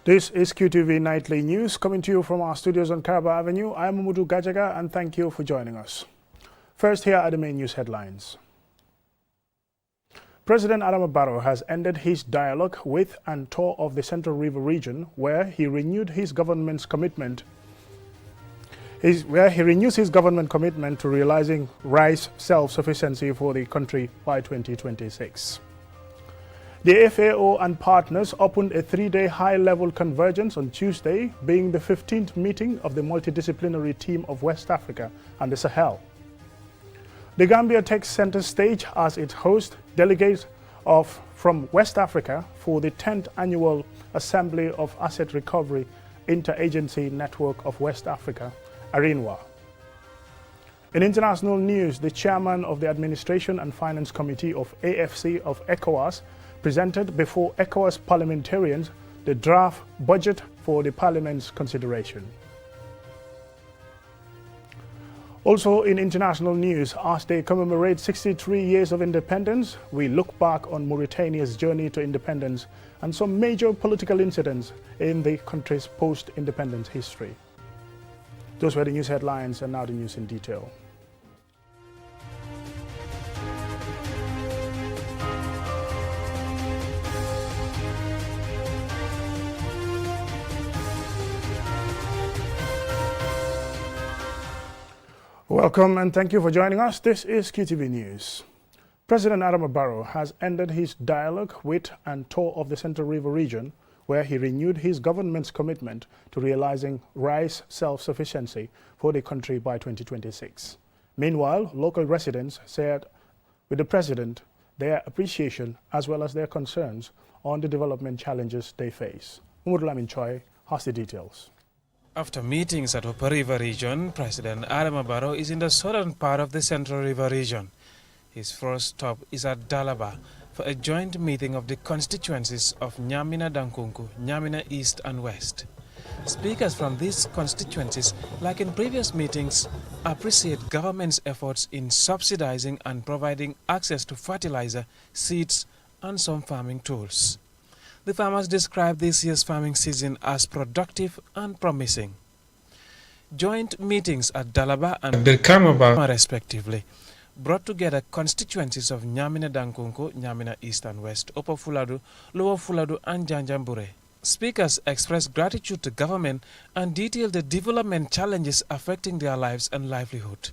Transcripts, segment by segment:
This is QTV Nightly News coming to you from our studios on Caraba Avenue. I am Umudu Gajaga and thank you for joining us. First, here are the main news headlines. President Adama Barrow has ended his dialogue with and tour of the Central River region where he renewed his government's commitment to realizing rice self-sufficiency for the country by 2026. The FAO and partners opened a 3-day high-level convergence on Tuesday, being the 15th meeting of the multidisciplinary team of West Africa and the Sahel. The Gambia takes center stage as it hosts delegates from West Africa for the 10th annual Assembly of Asset Recovery Interagency Network of West Africa, ARINWA. In international news, the chairman of the Administration and Finance Committee of AFC of ECOWAS presented before ECOWAS parliamentarians the draft budget for the parliament's consideration. Also in international news, as they commemorate 63 years of independence, we look back on Mauritania's journey to independence and some major political incidents in the country's post-independence history. Those were the news headlines, and now the news in detail. Welcome and thank you for joining us. This is QTV News. President Adama Barrow has ended his dialogue with and tour of the Central River region where he renewed his government's commitment to realizing rice self-sufficiency for the country by 2026. Meanwhile, local residents shared with the president their appreciation as well as their concerns on the development challenges they face. Umudulamin Choi has the details. After meetings at Upper River region, President Adama Barrow is in the southern part of the Central River region. His first stop is at Dalaba for a joint meeting of the constituencies of Nyamina Dankunku, Nyamina East and West. Speakers from these constituencies, like in previous meetings, appreciate government's efforts in subsidizing and providing access to fertilizer, seeds and some farming tools. The farmers describe this year's farming season as productive and promising. Joint meetings at Dalaba and Birkamaba, respectively, brought together constituencies of Nyamina Dankunku, Nyamina East and West, Upper Fuladu, Lower Fuladu and Janjambure. Speakers expressed gratitude to government and detailed the development challenges affecting their lives and livelihood.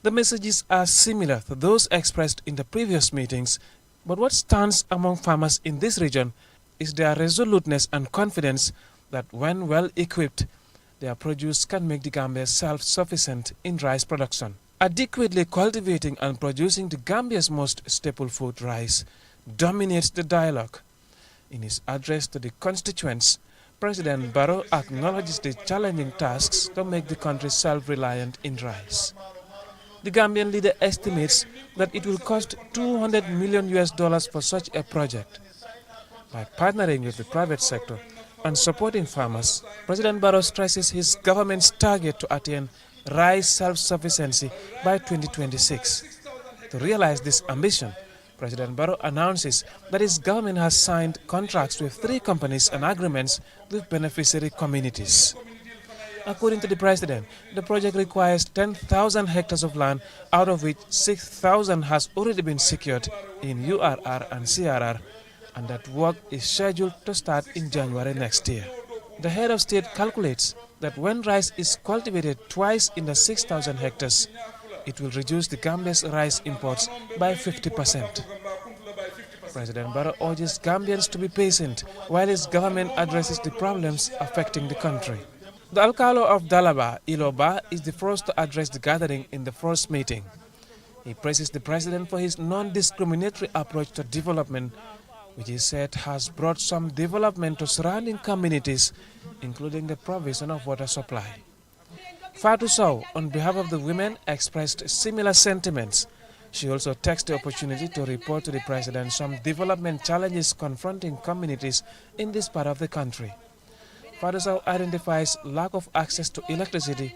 The messages are similar to those expressed in the previous meetings, but what stands among farmers in this region is their resoluteness and confidence that when well equipped, their produce can make the Gambia self-sufficient in rice production. Adequately cultivating and producing the Gambia's most staple food, rice, dominates the dialogue. In his address to the constituents, President Barrow acknowledges the challenging tasks to make the country self-reliant in rice. The Gambian leader estimates that it will cost $200 million for such a project. By partnering with the private sector and supporting farmers, President Barrow stresses his government's target to attain rice self-sufficiency by 2026. To realize this ambition, President Barrow announces that his government has signed contracts with 3 companies and agreements with beneficiary communities. According to the president, the project requires 10,000 hectares of land, out of which 6,000 has already been secured in URR and CRR, and that work is scheduled to start in January next year. The head of state calculates that when rice is cultivated twice in the 6,000 hectares, it will reduce the Gambia's rice imports by 50%. President Barrow urges Gambians to be patient while his government addresses the problems affecting the country. The Alcalo of Dalaba, Iloba, is the first to address the gathering in the first meeting. He praises the president for his non-discriminatory approach to development, which he said has brought some development to surrounding communities, including the provision of water supply. Fatou Sow, on behalf of the women, expressed similar sentiments. She also takes the opportunity to report to the president some development challenges confronting communities in this part of the country. Fatou Sow identifies lack of access to electricity,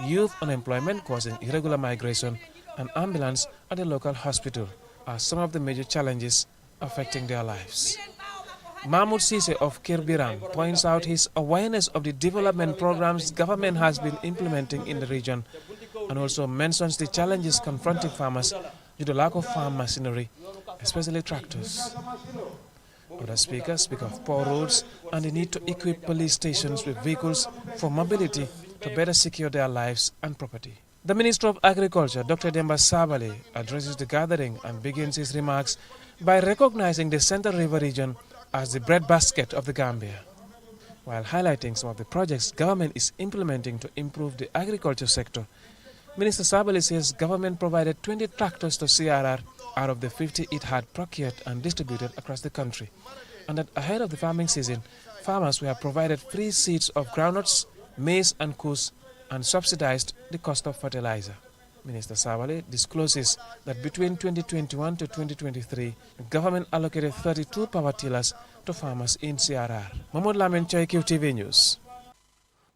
youth unemployment causing irregular migration, and ambulance at the local hospital are some of the major challenges affecting their lives. Mahmoud Sise of Kirbiran points out his awareness of the development programs government has been implementing in the region and also mentions the challenges confronting farmers due to lack of farm machinery, especially tractors. Other speakers speak of poor roads and the need to equip police stations with vehicles for mobility to better secure their lives and property. The Minister of Agriculture, Dr. Demba Sabali, addresses the gathering and begins his remarks by recognizing the Central River region as the breadbasket of the Gambia, while highlighting some of the projects government is implementing to improve the agriculture sector. Minister Sabali says government provided 20 tractors to CRR out of the 50 it had procured and distributed across the country, and that ahead of the farming season, farmers were provided free seeds of groundnuts, maize and koos, and subsidized the cost of fertilizer. Minister Sabali discloses that between 2021 to 2023, the government allocated 32 power tillers to farmers in CRR. Mahmoud Lamin, QTV News.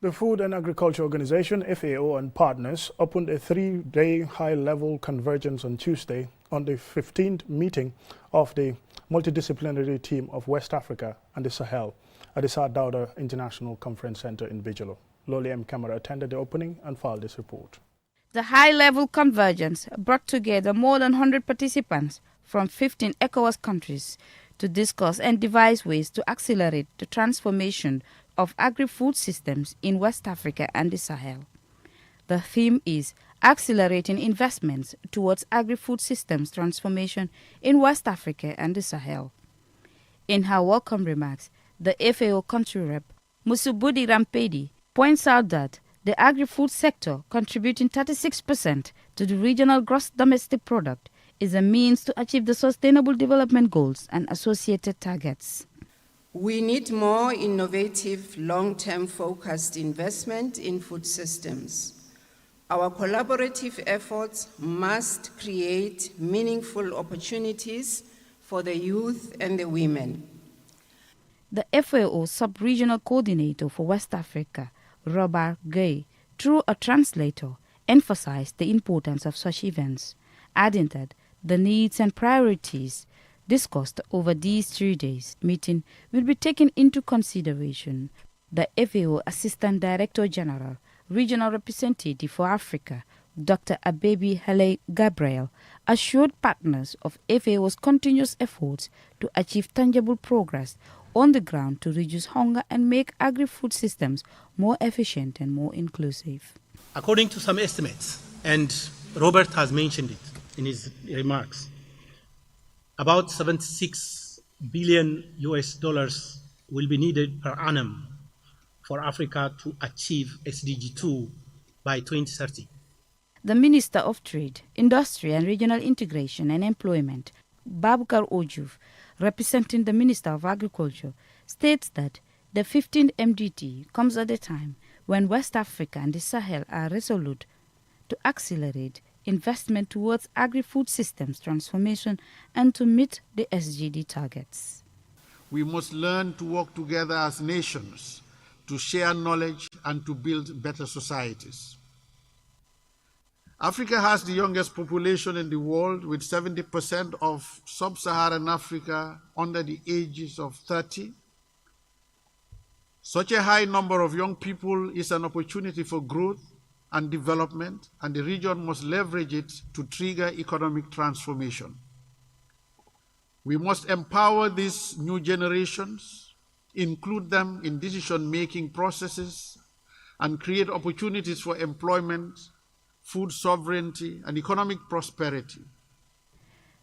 The Food and Agriculture Organization, FAO, and partners opened a 3-day high-level convergence on Tuesday on the 15th meeting of the multidisciplinary team of West Africa and the Sahel at the South Dauda International Conference Center in Bijolo. Loli M. Kamara attended the opening and filed this report. The high-level convergence brought together more than 100 participants from 15 ECOWAS countries to discuss and devise ways to accelerate the transformation of agri-food systems in West Africa and the Sahel. The theme is accelerating investments towards agri-food systems transformation in West Africa and the Sahel. In her welcome remarks, the FAO country rep, Musubudi Rampedi, points out that the agri-food sector, contributing 36% to the regional gross domestic product, is a means to achieve the Sustainable Development Goals and associated targets. We need more innovative, long-term focused investment in food systems. Our collaborative efforts must create meaningful opportunities for the youth and the women. The FAO Sub-Regional Coordinator for West Africa, Robert Gay, through a translator, emphasized the importance of such events, adding that the needs and priorities discussed over these 3 days meeting will be taken into consideration. The FAO Assistant Director General, Regional Representative for Africa, Dr. Abebi Hale Gabriel, assured partners of FAO's continuous efforts to achieve tangible progress on the ground to reduce hunger and make agri-food systems more efficient and more inclusive. According to some estimates, and Robert has mentioned it in his remarks, about 76 billion US dollars will be needed per annum for Africa to achieve SDG 2 by 2030. The Minister of Trade, Industry and Regional Integration and Employment, Babukar Ojuf, representing the Minister of Agriculture, states that the 15th MDT comes at a time when West Africa and the Sahel are resolute to accelerate investment towards agri-food systems transformation and to meet the SDG targets. We must learn to work together as nations to share knowledge and to build better societies. Africa has the youngest population in the world, with 70% of sub-Saharan Africa under the ages of 30. Such a high number of young people is an opportunity for growth and development, and the region must leverage it to trigger economic transformation. We must empower these new generations, include them in decision-making processes, and create opportunities for employment, food sovereignty, and economic prosperity.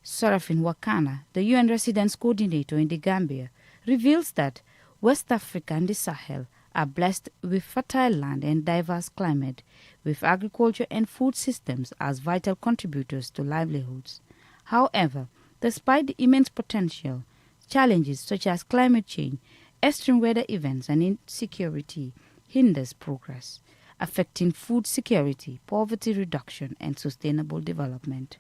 Sarafin Wakana, the UN Residence Coordinator in the Gambia, reveals that West Africa and the Sahel are blessed with fertile land and diverse climate, with agriculture and food systems as vital contributors to livelihoods. However, despite the immense potential, challenges such as climate change, extreme weather events, and insecurity hinders progress, affecting food security, poverty reduction, and sustainable development.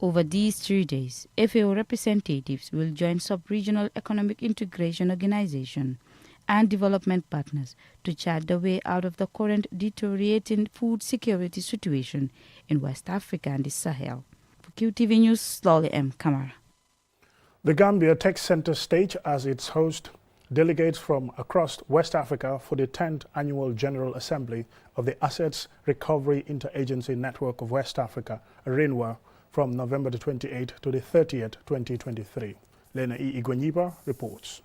Over these 3 days, FAO representatives will join Sub-Regional Economic Integration Organization and development partners to chart the way out of the current deteriorating food security situation in West Africa and the Sahel. For QTV News, Lolly M. Kamara. The Gambia Tech Center stage as its host delegates from across West Africa for the 10th Annual General Assembly of the Assets Recovery Interagency Network of West Africa, ARINWA, from November the 28th to the 30th, 2023. Lena E. Igwenyiba reports.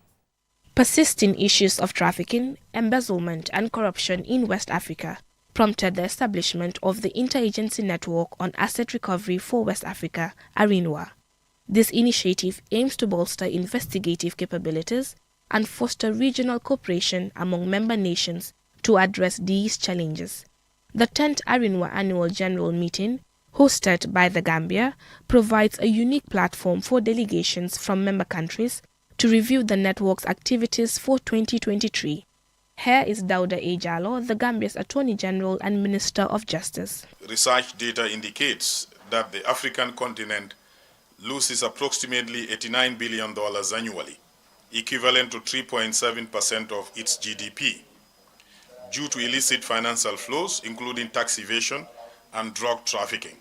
Persisting issues of trafficking, embezzlement and corruption in West Africa prompted the establishment of the Interagency Network on Asset Recovery for West Africa, ARINWA. This initiative aims to bolster investigative capabilities and foster regional cooperation among member nations to address these challenges. The 10th ARINWA Annual General Meeting, hosted by the Gambia, provides a unique platform for delegations from member countries to review the network's activities for 2023. Here is Dauda Ejalo, the Gambia's Attorney General and Minister of Justice. Research data indicates that the African continent loses approximately $89 billion annually, equivalent to 3.7% of its GDP, due to illicit financial flows, including tax evasion and drug trafficking.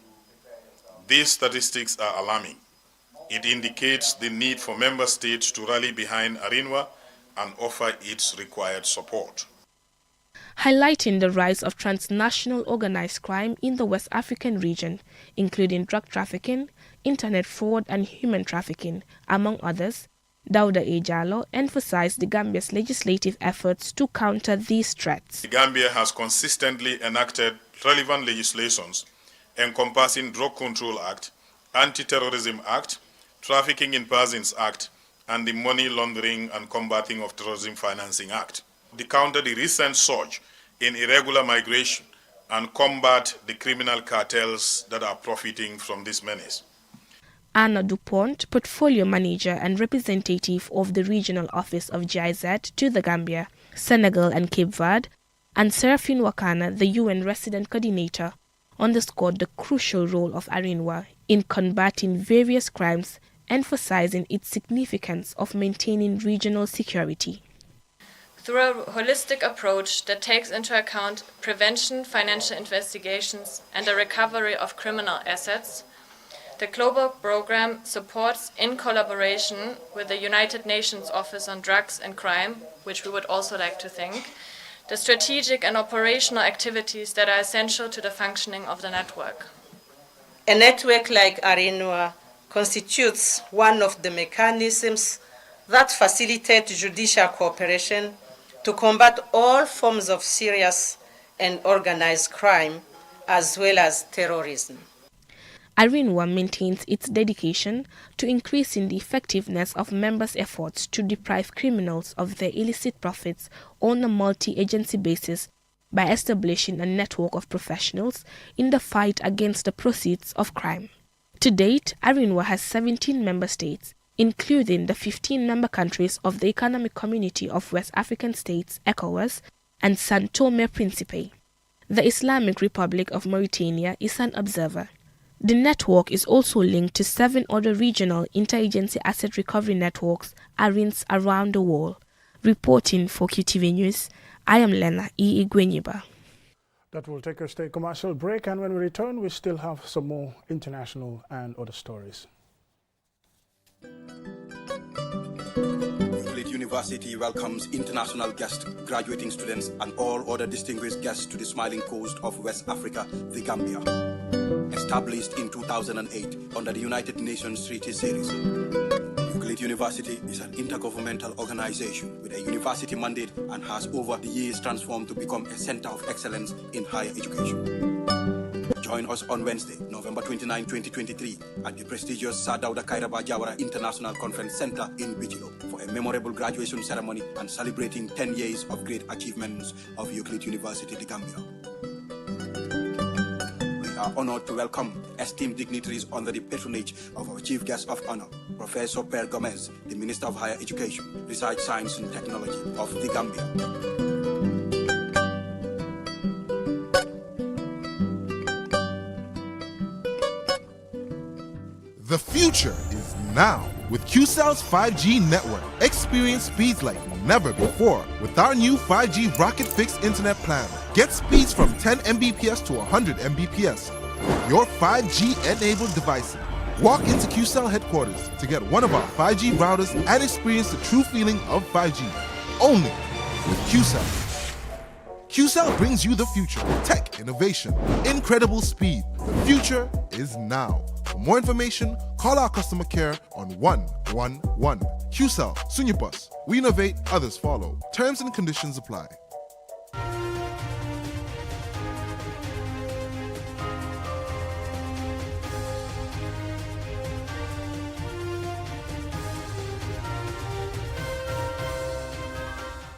These statistics are alarming. It indicates the need for member states to rally behind ARINWA and offer its required support. Highlighting the rise of transnational organized crime in the West African region, including drug trafficking, internet fraud and human trafficking, among others, Dauda Ejalo emphasized the Gambia's legislative efforts to counter these threats. The Gambia has consistently enacted relevant legislations encompassing Drug Control Act, Anti-Terrorism Act, Trafficking in Persons Act, and the Money Laundering and Combating of Terrorism Financing Act, to counter the recent surge in irregular migration and combat the criminal cartels that are profiting from this menace. Anna Dupont, Portfolio Manager and Representative of the Regional Office of GIZ to the Gambia, Senegal and Cape Verde, and Seraphine Wakana, the UN Resident Coordinator, underscored the crucial role of ARINWA in combating various crimes, emphasizing its significance of maintaining regional security. Through a holistic approach that takes into account prevention, financial investigations, and the recovery of criminal assets, the global program supports, in collaboration with the United Nations Office on Drugs and Crime, which we would also like to thank, the strategic and operational activities that are essential to the functioning of the network. A network like ARINWA constitutes one of the mechanisms that facilitate judicial cooperation to combat all forms of serious and organized crime, as well as terrorism. ARINWA maintains its dedication to increasing the effectiveness of members' efforts to deprive criminals of their illicit profits on a multi-agency basis by establishing a network of professionals in the fight against the proceeds of crime. To date, ARINWA has 17 member states, including the 15 member countries of the Economic Community of West African States, ECOWAS, and São Tomé and Príncipe. The Islamic Republic of Mauritania is an observer. The network is also linked to 7 other regional interagency asset recovery networks, ARINs, around the world. Reporting for QTV News, I am Lena E. Igwenyiba. That will take us to a commercial break, and when we return, we still have some more international and other stories. University welcomes international guests, graduating students, and all other distinguished guests to the smiling coast of West Africa, the Gambia. Established in 2008 under the United Nations Treaty Series, Euclid University is an intergovernmental organization with a university mandate and has over the years transformed to become a center of excellence in higher education. Join us on Wednesday, November 29, 2023 at the prestigious Sir Dawda Kairaba Jawara International Conference Center in Bijilo for a memorable graduation ceremony and celebrating 10 years of great achievements of Euclid University, the Gambia. We are honored to welcome esteemed dignitaries under the patronage of our Chief Guest of Honor, Professor Per Gomez, the Minister of Higher Education, Research, Science and Technology of the Gambia. The future is now with QCell's 5G network. Experience speeds like never before with our new 5G Rocket Fixed Internet plan. Get speeds from 10 Mbps to 100 Mbps. Your 5G-enabled devices Walk into QCell headquarters to get one of our 5G routers and experience the true feeling of 5G. Only with QCell. QCell brings you the future. Tech, innovation, incredible speed. The future is now. For more information, call our customer care on 111. QCell, Sunyapus. We innovate, others follow. Terms and conditions apply.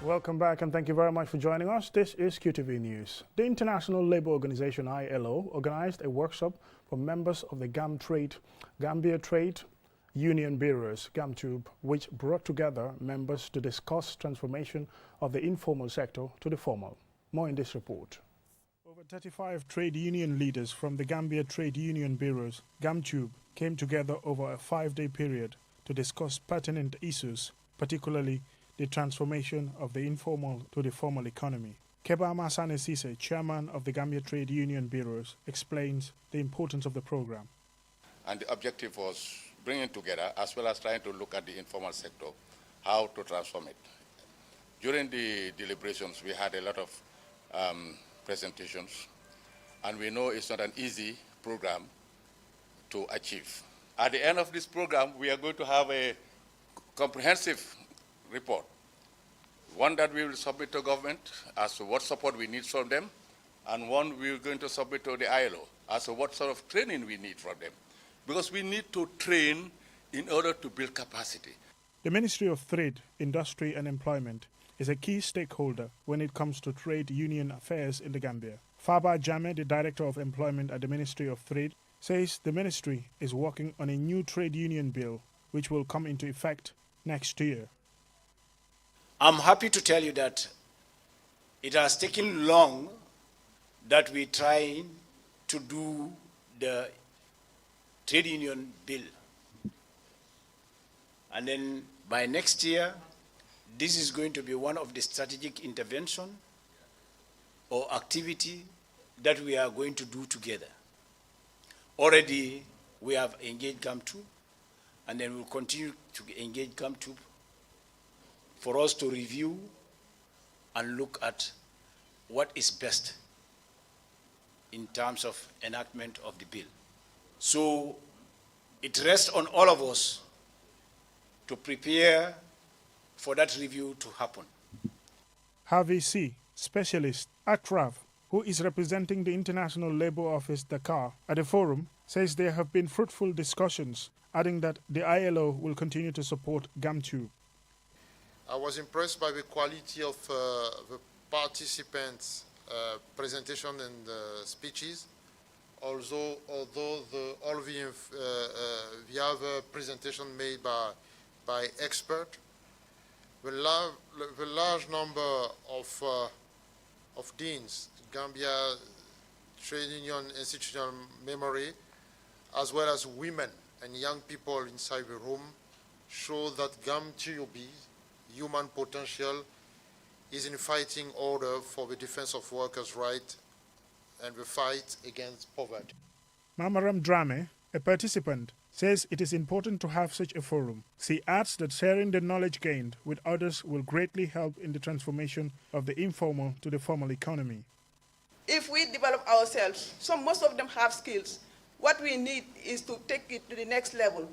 Welcome back and thank you very much for joining us. This is QTV News. The International Labour Organization ILO organized a workshop for members of the Gambia Trade Union Bureaus, GAMTUB, which brought together members to discuss transformation of the informal sector to the formal. More in this report. Over 35 trade union leaders from the Gambia Trade Union Bureaus, GAMTUB, came together over a 5-day period to discuss pertinent issues, particularly the transformation of the informal to the formal economy. Keba Masane Sise, chairman of the Gambia Trade Union Bureaus, explains the importance of the program. And the objective was bringing together, as well as trying to look at the informal sector, how to transform it. During the deliberations, we had a lot of presentations, and we know it's not an easy program to achieve. At the end of this program, we are going to have a comprehensive report, one that we will submit to government as to what support we need from them, and one we're going to submit to the ILO as to what sort of training we need from them. Because we need to train in order to build capacity. The Ministry of Trade, Industry and Employment is a key stakeholder when it comes to trade union affairs in the Gambia. Faba Jame, the Director of Employment at the Ministry of Trade, says the ministry is working on a new trade union bill which will come into effect next year. I'm happy to tell you that it has taken long that we try to do the trade union bill. And then by next year, this is going to be one of the strategic intervention or activity that we are going to do together. Already we have engaged GAMTUB, and then we'll continue to engage GAMTUB for us to review and look at what is best in terms of enactment of the bill. So it rests on all of us to prepare for that review to happen. Harvey C., specialist at RAV, who is representing the International Labour Office Dakar at the forum, says there have been fruitful discussions, adding that the ILO will continue to support GAMTUB. I was impressed by the quality of the participants' presentation and speeches. Although all the other presentation made by experts, the large number of deans, Gambia Trade Union Institutional Memory, as well as women and young people inside the room, show that GAMTUB human potential is in fighting order for the defense of workers' rights and the fight against poverty. Mamaram Drame, a participant, says it is important to have such a forum. She adds that sharing the knowledge gained with others will greatly help in the transformation of the informal to the formal economy. If we develop ourselves, most of them have skills. What we need is to take it to the next level.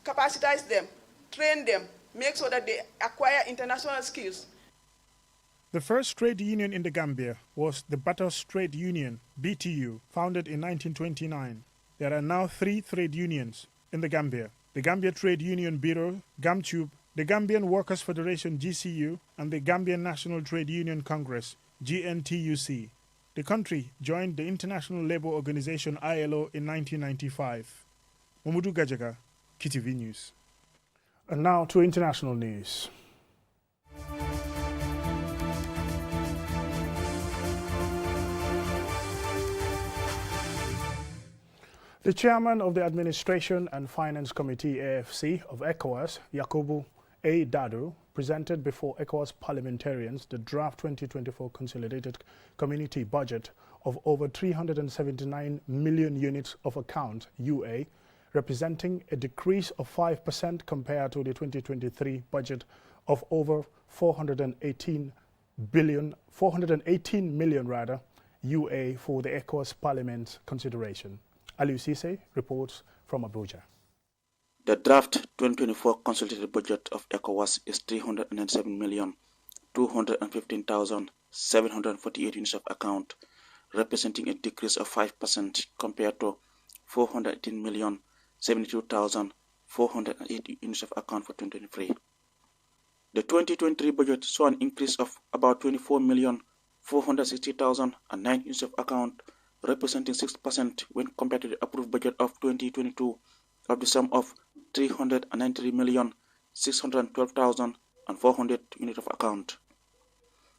Capacitize them, train them, make sure that they acquire international skills. The first trade union in the Gambia was the Batos Trade Union, BTU, founded in 1929. There are now 3 trade unions in the Gambia: the Gambia Trade Union Bureau, GAMTUB, the Gambian Workers' Federation, GCU, and the Gambian National Trade Union Congress, GNTUC. The country joined the International Labour Organization, ILO, in 1995. Mamudu Gajaga, KTV News. And now to international news. The chairman of the Administration and Finance Committee AFC of ECOWAS, Yakubu A. Dadu, presented before ECOWAS parliamentarians the draft 2024 consolidated community budget of over 379 million units of account UA representing a decrease of 5% compared to the 2023 budget of over 418 million UA for the ECOWAS Parliament consideration. Aliou Cisse reports from Abuja. The draft 2024 consolidated budget of ECOWAS is 307,215,748 units of account, representing a decrease of 5% compared to 418,072,408 units of account for 2023. The 2023 budget saw an increase of about 24,460,009 units of account, representing 6% when compared to the approved budget of 2022 of the sum of 393,612,400 units of account.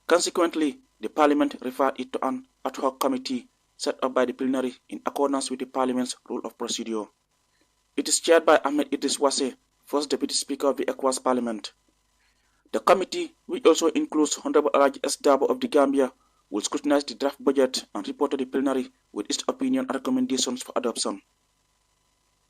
Consequently, the Parliament referred it to an ad hoc committee set up by the plenary in accordance with the Parliament's rule of procedure. It is chaired by Ahmed Idris Wase, first Deputy Speaker of the ECOWAS Parliament. The committee, which also includes Honorable Alhaji S. Dabo of the Gambia, will scrutinize the draft budget and report to the plenary with its opinion and recommendations for adoption.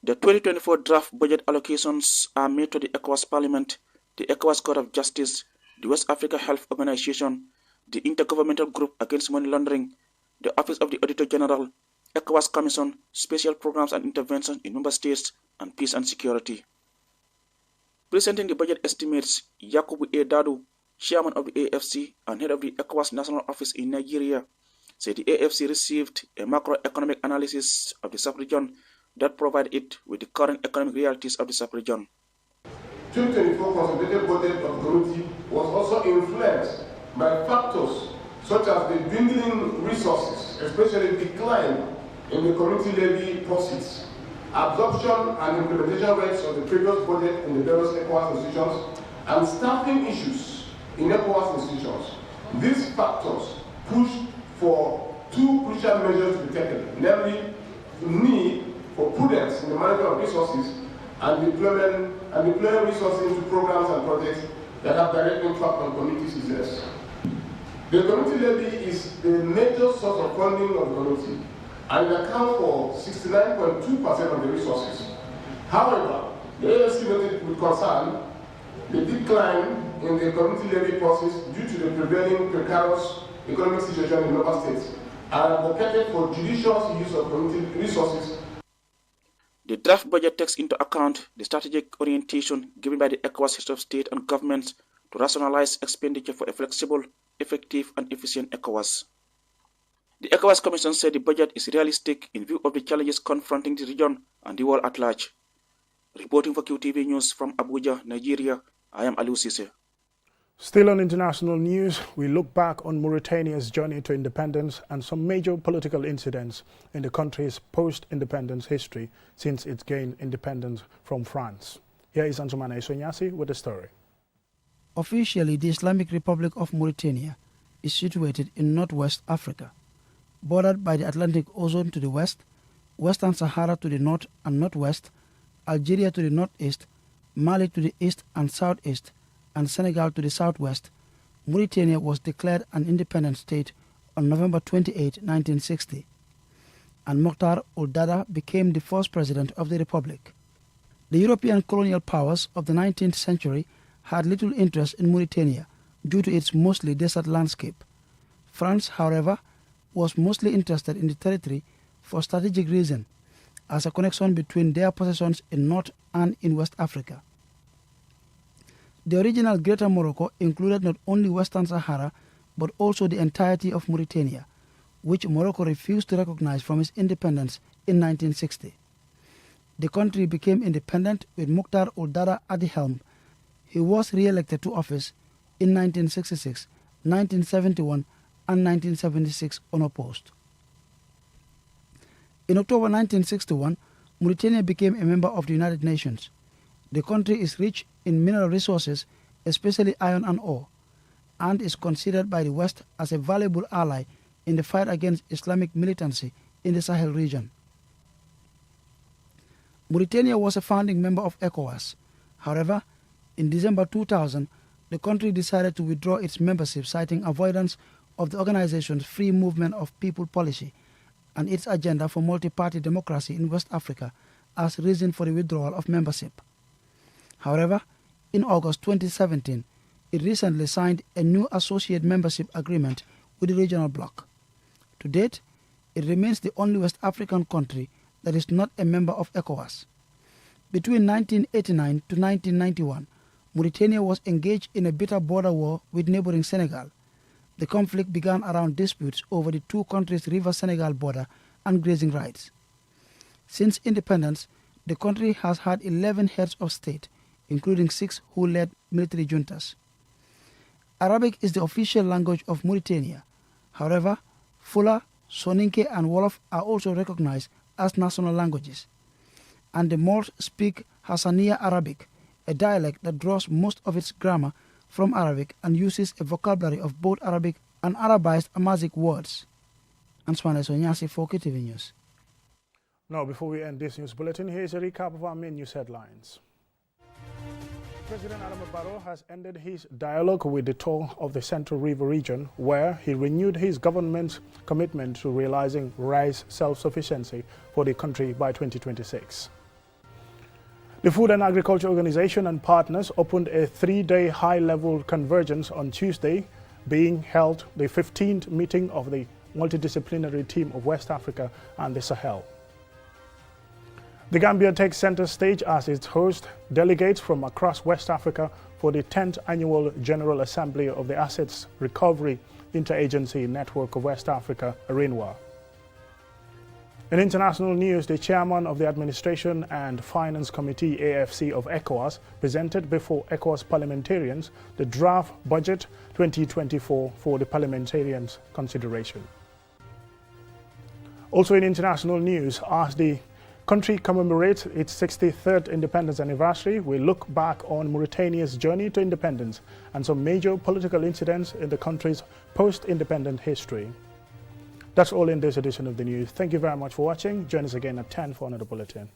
The 2024 draft budget allocations are made to the ECOWAS Parliament, the ECOWAS Court of Justice, the West Africa Health Organization, the Intergovernmental Group Against Money Laundering, the Office of the Auditor General, ECOWAS Commission, Special Programs and Interventions in Member States, and Peace and Security. Presenting the budget estimates, Yakubu A. Dadu, Chairman of the AFC and Head of the ECOWAS National Office in Nigeria, said the AFC received a macroeconomic analysis of the sub-region that provided it with the current economic realities of the sub-region. 2024 consolidated budget of the committee was also influenced by factors such as the dwindling resources, especially decline in the community levy proceeds, absorption and implementation rates of the previous budget in the various ECOWAS institutions, and staffing issues in ECOWAS institutions. These factors pushed for two crucial measures to be taken, namely the need for prudence in the management of resources and deploying resources into programs and projects that have direct impact on community success. The community levy is the major source of funding of the community, and it accounts for 69.2% of the resources. However, the AFC noted with concern the decline in the community levy process due to the prevailing precarious economic situation in member states, and advocated for judicious use of community resources. The draft budget takes into account the strategic orientation given by the ECOWAS Heads of State and Governments to rationalize expenditure for a flexible, effective, and efficient ECOWAS. The ECOWAS Commission said the budget is realistic in view of the challenges confronting the region and the world at large. Reporting for QTV News from Abuja, Nigeria, I am Aliou Cisse. Still on international news, we look back on Mauritania's journey to independence and some major political incidents in the country's post-independence history since it gained independence from France. Here is Anzumana Isonyasi with the story. Officially, the Islamic Republic of Mauritania is situated in northwest Africa, bordered by the Atlantic Ocean to the west, Western Sahara to the north and northwest, Algeria to the northeast, Mali to the east and southeast, and Senegal to the southwest. Mauritania was declared an independent state on November 28, 1960, and Mokhtar Ould Daddah became the first president of the republic. The European colonial powers of the 19th century had little interest in Mauritania due to its mostly desert landscape. France, however, was mostly interested in the territory for strategic reasons, as a connection between their possessions in North and in West Africa. The original Greater Morocco included not only Western Sahara, but also the entirety of Mauritania, which Morocco refused to recognize from its independence in 1960. The country became independent with Mokhtar Ould Daddah at the helm. He was re-elected to office in 1966, 1971, and 1976 unopposed. In October 1961, Mauritania became a member of the United Nations. The country is rich in mineral resources, especially iron and ore, and is considered by the West as a valuable ally in the fight against Islamic militancy in the Sahel region. Mauritania was a founding member of ECOWAS. However, in December 2000, the country decided to withdraw its membership, citing avoidance of the organization's free movement of people policy and its agenda for multi-party democracy in West Africa as reason for the withdrawal of membership. However, in August 2017, it recently signed a new associate membership agreement with the regional bloc. To date, it remains the only West African country that is not a member of ECOWAS. Between 1989 to 1991, Mauritania was engaged in a bitter border war with neighboring Senegal. The conflict began around disputes over the two countries' River-Senegal border and grazing rights. Since independence, the country has had 11 heads of state, including 6 who led military juntas. Arabic is the official language of Mauritania. However, Fula, Soninke and Wolof are also recognized as national languages. And the Moors speak Hassaniya Arabic, a dialect that draws most of its grammar from Arabic and uses a vocabulary of both Arabic and Arabized Amazigh words. Antoine Sonyasi for KTV News. Now, before we end this news bulletin, here's a recap of our main news headlines. President Adama Barrow has ended his dialogue with the tour of the Central River region, where he renewed his government's commitment to realizing rice self-sufficiency for the country by 2026. The Food and Agriculture Organization and partners opened a 3-day high-level convergence on Tuesday, being held the 15th meeting of the multidisciplinary team of West Africa and the Sahel. The Gambia takes center stage as its host delegates from across West Africa for the 10th Annual General Assembly of the Assets Recovery Interagency Network of West Africa, ARINWA. In international news, the chairman of the Administration and Finance Committee, AFC, of ECOWAS presented before ECOWAS parliamentarians the draft budget 2024 for the parliamentarians' consideration. Also in international news, as the country commemorates its 63rd independence anniversary, we look back on Mauritania's journey to independence and some major political incidents in the country's post-independent history. That's all in this edition of the news. Thank you very much for watching. Join us again at 10 for another bulletin.